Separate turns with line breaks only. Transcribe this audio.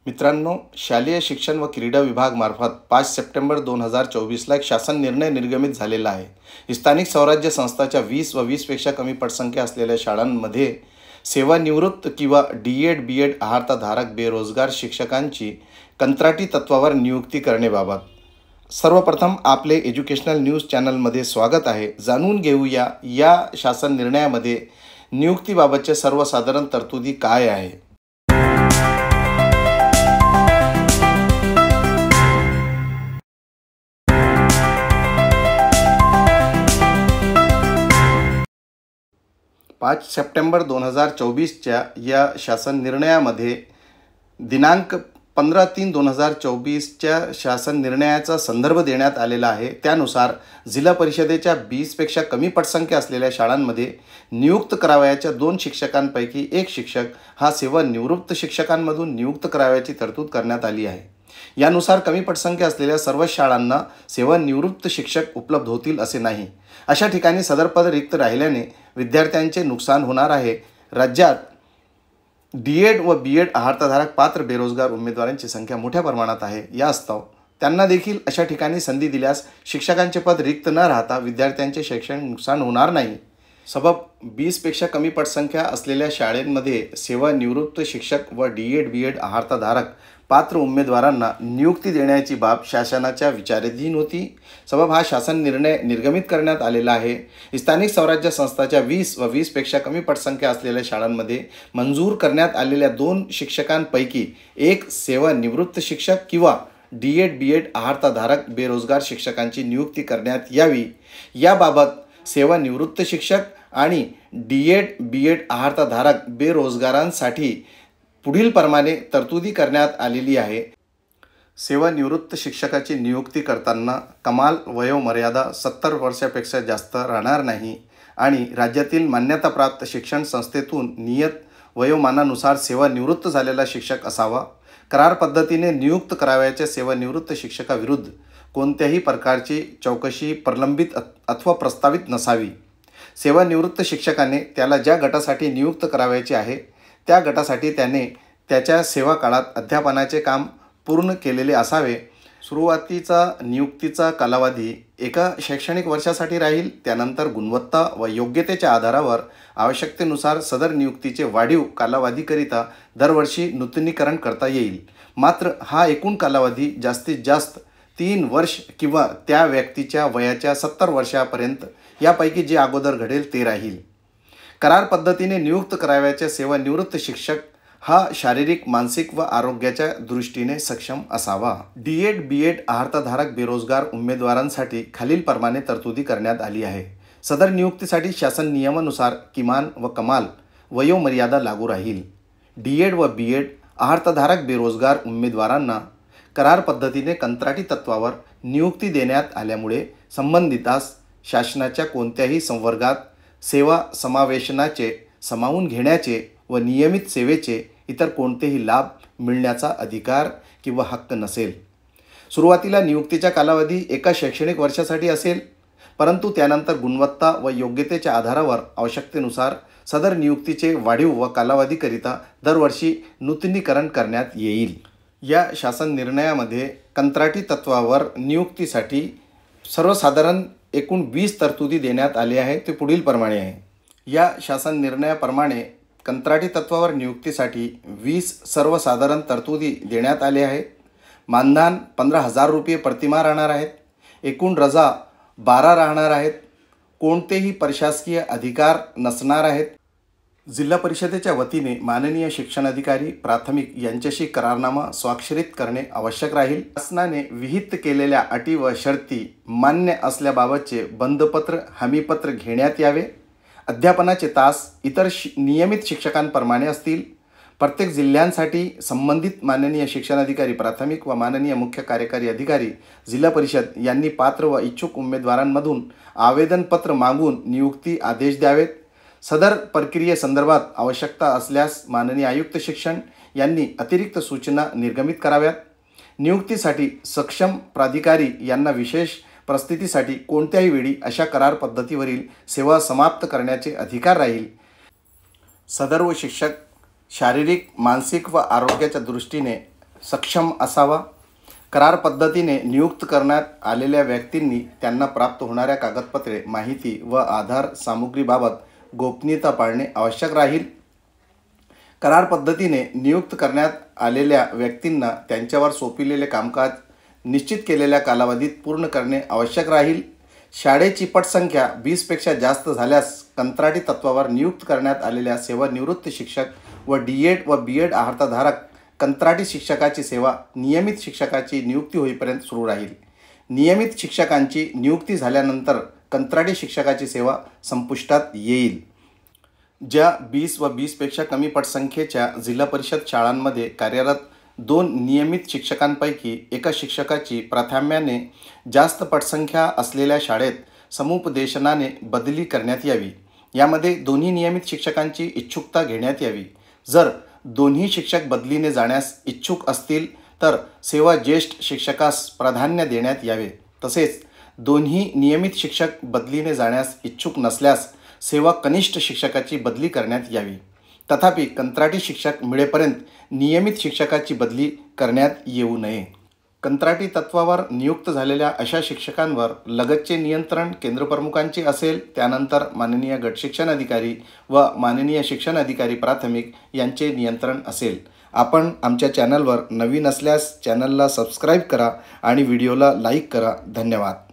मित्रांनो, शालेय शिक्षण व क्रीडा विभाग मार्फत 5 सप्टेंबर 2024ला एक शासन निर्णय निर्गमित झालेला आहे। स्थानिक स्वराज्य संस्थाच्या 20 व 20पेक्षा कमी पटसंख्या असलेल्या शाळांमध्ये सेवानिवृत्त किंवा डी.एड. बी.एड. अर्हताधारक बेरोजगार शिक्षकांची कंत्राटी तत्वावर नियुक्ती करण्याबाबत सर्वप्रथम आपले एज्युकेशनल न्यूज चॅनलमध्ये स्वागत आहे। जाणून घेऊया या शासन निर्णयामध्ये नियुक्तीबाबतचे सर्वसाधारण तरतुदी काय आहे। 5 सप्टेंबर 2024च्या या शासन निर्णयामध्ये दिनांक 15/3/2024च्या शासन निर्णयाचा संदर्भ देण्यात आलेला आहे। त्यानुसार जिल्हा परिषदेच्या 20पेक्षा कमी पटसंख्या असलेल्या शाळांमध्ये नियुक्त करावयाच्या 2 शिक्षकांपैकी एक शिक्षक हा सेवानिवृत्त शिक्षकांमधून नियुक्त करावयाची तरतूद करण्यात आली आहे। यानुसार कमी पटसंख्या असलेल्या सर्व शाळांना सेवानिवृत्त शिक्षक उपलब्ध होतील असे नाही। अशा ठिकाणी सदर पद रिक्त राहिल्याने विद्यार्थ्यांचे नुकसान होणार आहे। राज्यात डी.एड. व बी.एड. अर्हताधारक पात्र बेरोजगार उमेदवारांची संख्या मोठ्या प्रमाणात आहे। यास्तव त्यांना देखील अशा ठिकाणी संधी दिल्यास शिक्षकांचे पद रिक्त न राहता विद्यार्थ्यांचे शैक्षणिक नुकसान होणार नाही। सबब 20पेक्षा कमी पटसंख्या असलेल्या शाळांमध्ये सेवानिवृत्त शिक्षक व डी.एड. बी.एड. अर्हताधारक पात्र उमेदवारांना नियुक्ती देण्याची बाब शासनाच्या विचाराधीन होती। सबब हा शासन निर्णय निर्गमित करण्यात आलेला आहे। स्थानिक स्वराज्य संस्थाच्या 20 व 20पेक्षा कमी पटसंख्या असलेल्या शाळांमध्ये मंजूर करण्यात आलेल्या 2 शिक्षकांपैकी एक सेवानिवृत्त शिक्षक किंवा डी.एड. बी.एड. अर्हताधारक बेरोजगार शिक्षकांची नियुक्ती करण्यात यावी। याबाबत सेवानिवृत्त शिक्षक आणि डी.एड. बी.एड. अर्हताधारक बेरोजगारांसाठी पुढील प्रमाणे तरतुदी करण्यात आलेली आहे। सेवानिवृत्त शिक्षकाची नियुक्ती करताना कमाल वयोमर्यादा 70 वर्षापेक्षा जास्त राहणार नाही आणि राज्यातील मान्यताप्राप्त शिक्षण संस्थेतून नियत वयोमानानुसार सेवानिवृत्त झालेला शिक्षक असावा। करार पद्धतीने नियुक्त करावयाच्या सेवानिवृत्त शिक्षकाविरुद्ध कोणत्याही प्रकारची चौकशी प्रलंबित अथवा प्रस्तावित नसावी। सेवानिवृत्त शिक्षकाने त्याला ज्या गटासाठी नियुक्त करावयाचे आहे त्या गटासाठी त्याने त्याच्या सेवा काळात अध्यापनाचे काम पूर्ण केलेले असावे। सुरुवातीचा नियुक्तीचा कालावधी एका शैक्षणिक वर्षासाठी राहील। त्यानंतर गुणवत्ता व योग्यतेच्या आधारावर आवश्यकतेनुसार सदर नियुक्तीचे वाढीव कालावधीकरिता दरवर्षी नूतनीकरण करता येईल। मात्र हा एकूण कालावधी जास्तीत जास्त 3 वर्ष किंवा त्या व्यक्तीच्या वयाच्या 70 वर्षापर्यंत यापैकी जे अगोदर घडेल ते राहील। करार पद्धतीने नियुक्त करावयाच्या सेवानिवृत्त शिक्षक हा शारीरिक, मानसिक व आरोग्याच्या दृष्टीने सक्षम असावा। डी.एड. बी.एड. अर्हताधारक बेरोजगार उमेदवारांसाठी खालीलप्रमाणे तरतुदी करण्यात आली आहे। सदर नियुक्तीसाठी शासन नियमानुसार किमान व कमाल वयोमर्यादा लागू राहील। डी.एड. व बी.एड. अर्हताधारक बेरोजगार उमेदवारांना करार पद्धतीने कंत्राटी तत्वावर नियुक्ती देण्यात आल्यामुळे संबंधितास शासनाच्या कोणत्याही संवर्गात सेवा समावेशनाचे, सामावून घेण्याचे व नियमित सेवेचे इतर कोणतेही लाभ मिळण्याचा अधिकार किंवा हक्क नसेल। सुरुवातीला नियुक्तीचा कालावधी एका शैक्षणिक वर्षासाठी असेल, परंतु त्यानंतर गुणवत्ता व योग्यतेच्या आधारावर आवश्यकतेनुसार सदर नियुक्तीचे वाढीव व कालावधीकरिता दरवर्षी नूतनीकरण करण्यात येईल। या शासन निर्णयामध्ये कंत्राटी तत्वावर नियुक्तीसाठी सर्वसाधारण एकूण 20 तरतुदी देण्यात आले आहे। ते पुढील प्रमाणे आहे। या शासन निर्णयाप्रमाणे कंत्राटी तत्वावर नियुक्तीसाठी 20 सर्वसाधारण तरतुदी देण्यात आले आहेत। मानधन 15,000 रुपये प्रतिमाह राहणार आहेत। एकूण रजा 12 राहणार आहेत। कोणतेही प्रशासकीय अधिकार नसणार आहेत। जिल्हा परिषदेच्या वतीने माननीय शिक्षणाधिकारी प्राथमिक यांच्याशी करारनामा स्वाक्षरित करणे आवश्यक राहील। शासनाने विहित केलेल्या अटी व शर्ती मान्य असल्याबाबतचे बंधपत्र हमीपत्र घेण्यात यावे। अध्यापनाचे तास इतर नियमित शिक्षकांप्रमाणे असतील। प्रत्येक जिल्ह्यांसाठी संबंधित माननीय शिक्षणाधिकारी प्राथमिक व माननीय मुख्य कार्यकारी अधिकारी जिल्हा परिषद यांनी पात्र व इच्छुक उमेदवारांमधून आवेदनपत्र मागून नियुक्ती आदेश द्यावेत। सदर प्रक्रियेसंदर्भात आवश्यकता असल्यास माननीय आयुक्त शिक्षण यांनी अतिरिक्त सूचना निर्गमित कराव्यात। नियुक्तीसाठी सक्षम प्राधिकारी यांना विशेष परिस्थितीसाठी कोणत्याही वेळी अशा करार पद्धतीवरील सेवा समाप्त करण्याचे अधिकार राहील। सदर्व शिक्षक शारीरिक, मानसिक व आरोग्याच्या दृष्टीने सक्षम असावा। करार पद्धतीने नियुक्त करण्यात आलेल्या व्यक्तींनी त्यांना प्राप्त होणाऱ्या कागदपत्रे, माहिती व आधार सामुग्रीबाबत गोपनीयता पाळणे आवश्यक राहील। करार पद्धतीने नियुक्त करण्यात आलेल्या व्यक्तींना त्यांच्यावर सोपविलेले कामकाज निश्चित केलेल्या कालावधीत पूर्ण करणे आवश्यक राहील। शाळेची पटसंख्या 20पेक्षा जास्त झाल्यास कंत्राटी तत्वावर नियुक्त करण्यात आलेल्या सेवानिवृत्त शिक्षक व डी.एड. व बी.एड. अर्हताधारक कंत्राटी शिक्षकाची सेवा नियमित शिक्षकाची नियुक्ती होईपर्यंत सुरू राहील। नियमित शिक्षकांची नियुक्ती झाल्यानंतर कंत्राटी शिक्षकाची सेवा संपुष्टात येईल। ज्या 20 व 20पेक्षा कमी पटसंख्येच्या जिल्हा परिषद शाळांमध्ये कार्यरत 2 नियमित शिक्षकांपैकी एका शिक्षकाची प्राधान्याने जास्त पटसंख्या असलेल्या शाळेत समुपदेशनाने बदली करण्यात यावी। यामध्ये दोन्ही नियमित शिक्षकांची इच्छुकता घेण्यात यावी। जर दोन्ही शिक्षक बदलीने जाण्यास इच्छुक असतील तर सेवा ज्येष्ठ शिक्षकास प्राधान्य देण्यात यावे। तसेच दोन्ही नियमित शिक्षक बदलीने जाण्यास इच्छुक नसल्यास सेवा कनिष्ठ शिक्षकाची बदली करण्यात यावी। तथापि कंत्राटी शिक्षक मिळेपर्यंत नियमित शिक्षकाची बदली करण्यात येऊ नये। कंत्राटी तत्वावर नियुक्त झालेल्या अशा शिक्षकांवर लगतचे नियंत्रण केंद्रप्रमुखांचे असेल। त्यानंतर माननीय गट शिक्षण अधिकारी व माननीय शिक्षण अधिकारी प्राथमिक यांचे नियंत्रण असेल। आपण आमच्या चॅनलवर नवीन असल्यास चॅनलला सबस्क्राईब करा आणि व्हिडिओला लाईक करा। धन्यवाद।